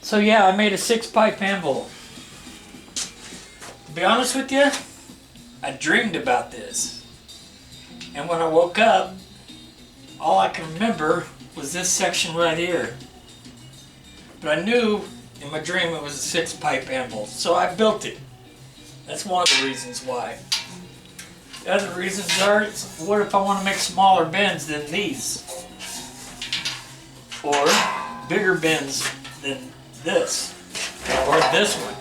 So yeah, I made a 6-pipe anvil. To be honest with you, I dreamed about this. And when I woke up, all I can remember was this section right here. But I knew in my dream it was a 6-pipe anvil, so I built it. That's one of the reasons why. The other reasons are, what if I want to make smaller bends than these? Or bigger bends than this, or this one.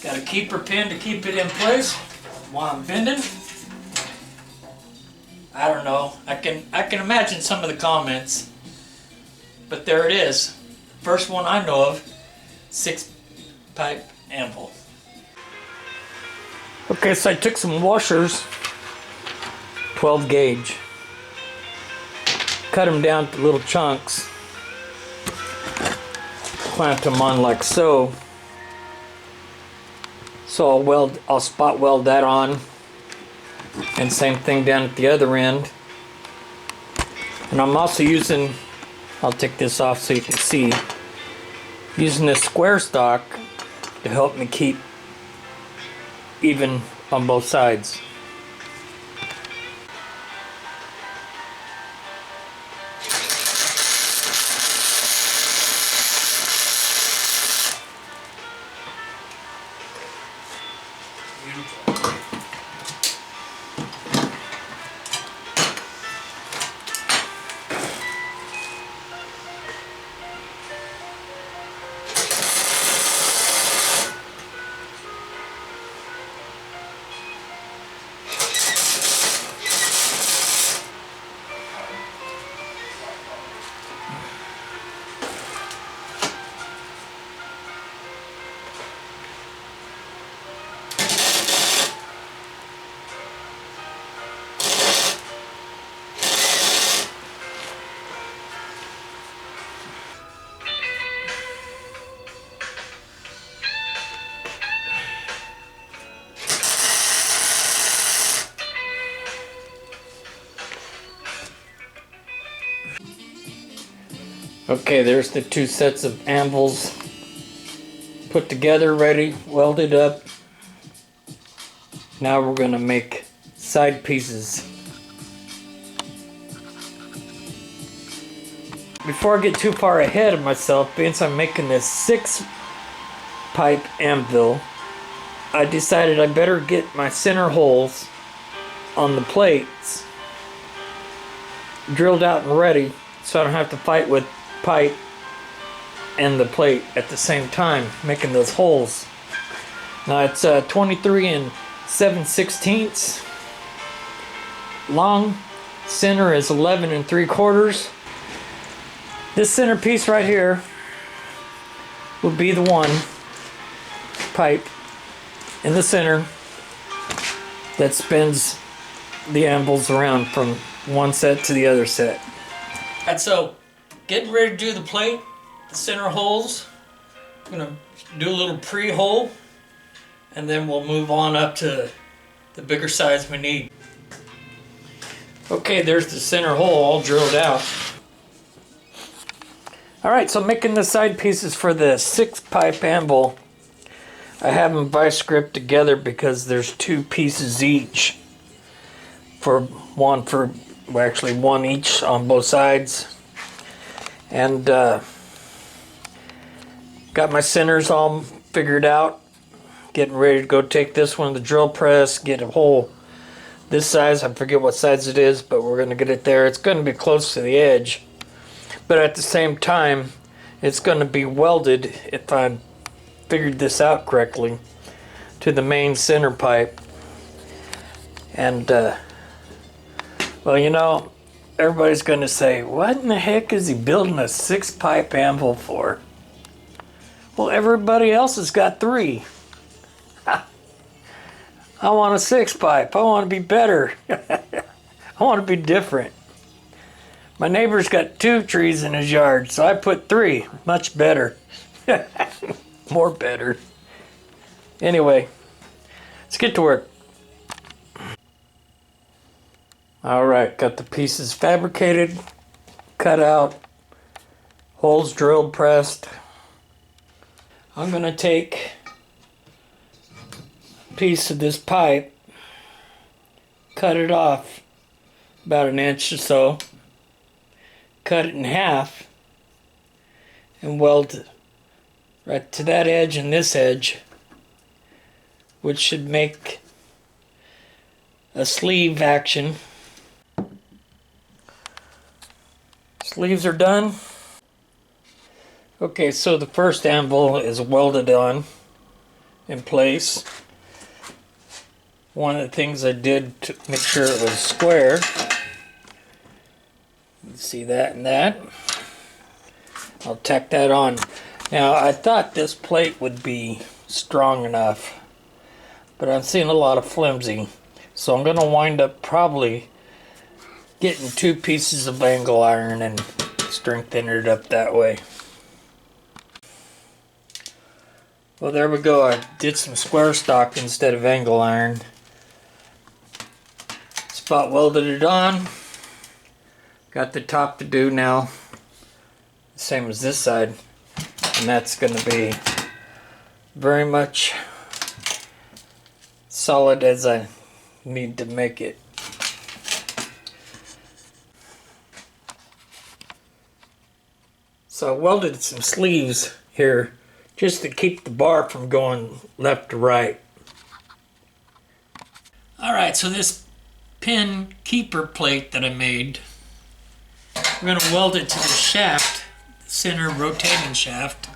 Got a keeper pin to keep it in place while I'm bending. I don't know. I can imagine some of the comments, but there it is. First one I know of, 6-pipe anvil. Okay, so I took some washers, 12 gauge, cut them down to little chunks. Clamp them on like so. So I'll spot weld that on, and same thing down at the other end. And I'm also using, I'll take this off so you can see, using this square stock to help me keep even on both sides. Okay, there's the 2 sets of anvils put together, ready, welded up. Now we're going to make side pieces. Before I get too far ahead of myself, since I'm making this 6-pipe anvil, I decided I better get my center holes on the plates drilled out and ready, so I don't have to fight with pipe and the plate at the same time, making those holes. Now it's 23 7/16 long. Center is 11 3/4. This center piece right here will be the one pipe in the center that spins the anvils around from one set to the other set. And so, getting ready to do the plate, the center holes. I'm gonna do a little pre-hole, and then we'll move on up to the bigger size we need. Okay, there's the center hole all drilled out. Alright, so making the side pieces for the 6-pipe anvil, I have them vice grip together because there's 2 pieces each. One each on both sides. And got my centers all figured out. Getting ready to go take this one to the drill press, get a hole this size. I forget what size it is, but we're going to get it there. It's going to be close to the edge, but at the same time, it's going to be welded, if I figured this out correctly, to the main center pipe. And, well, you know, everybody's going to say, what in the heck is he building a 6-pipe anvil for? Well, everybody else has got 3. I want a 6-pipe. I want to be better. I want to be different. My neighbor's got 2 trees in his yard, so I put 3. Much better. More better. Anyway, let's get to work. Alright, got the pieces fabricated, cut out, Holes drilled, pressed. I'm gonna take a piece of this pipe, cut it off about an inch or so, cut it in half, and weld it right to that edge and this edge, which should make a sleeve action. Sleeves are done. Okay, so the first anvil is welded on in place. One of the things I did to make sure it was square. See that and that. I'll tack that on. Now I thought this plate would be strong enough, but I'm seeing a lot of flimsy. So I'm going to wind up probably getting 2 pieces of angle iron and strengthen it up that way. Well, there we go. I did some square stock instead of angle iron. Spot welded it on. Got the top to do now. Same as this side. And that's going to be very much solid as I need to make it. So I welded some sleeves here just to keep the bar from going left to right. Alright, so this pin keeper plate that I made, we're going to weld it to the shaft, the center rotating shaft.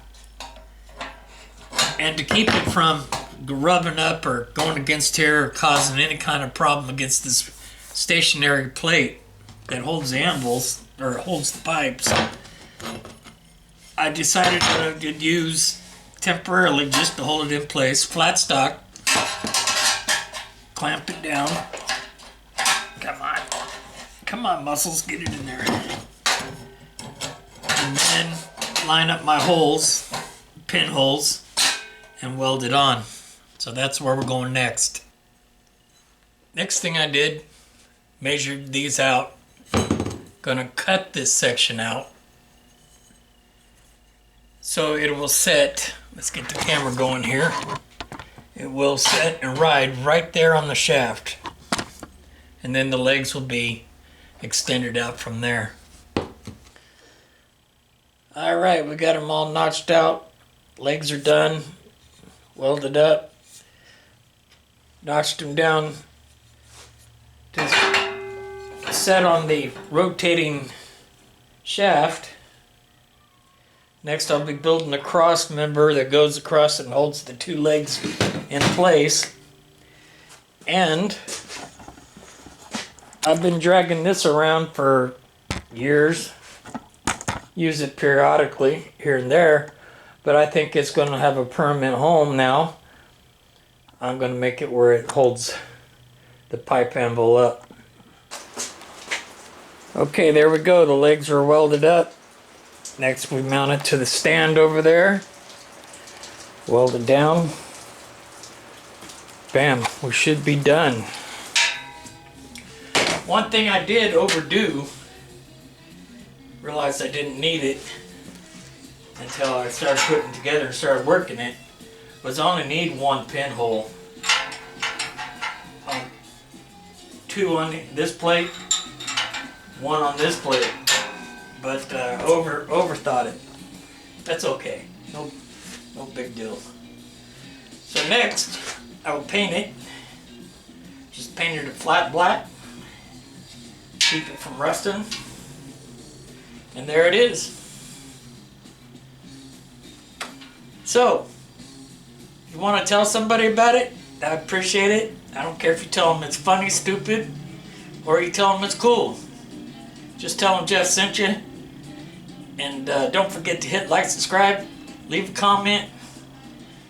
And to keep it from rubbing up or going against here or causing any kind of problem against this stationary plate that holds the anvils or holds the pipes, I decided that I could use temporarily just to hold it in place, flat stock, clamp it down. Come on muscles, get it in there. And then line up my holes, pinholes, and weld it on. So that's where we're going next. Next thing I did, measured these out. Gonna cut this section out so it will set. Let's get the camera going here. It will set and ride right there on the shaft, and then the legs will be extended out from there. Alright, we got them all notched out. Legs are done, welded up, notched them down to set on the rotating shaft. Next I'll be building a cross member that goes across and holds the 2 legs in place. And I've been dragging this around for years. Use it periodically here and there, but I think it's going to have a permanent home now. I'm going to make it where it holds the pipe anvil up. Okay, there we go. The legs are welded up. Next we mount it to the stand over there. Weld it down. Bam, we should be done. One thing I did overdo, realized I didn't need it until I started putting it together and started working it, was I only need 1 pinhole. 2 on this plate, 1 on this plate. But overthought it. That's okay. No big deal. So next, I will paint it. Just painted it flat black. Keep it from rusting. And there it is. So, if you want to tell somebody about it, I appreciate it. I don't care if you tell them it's funny, stupid, or you tell them it's cool. Just tell them Jeff sent you. And don't forget to hit like, subscribe, leave a comment.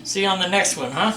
See you on the next one, huh?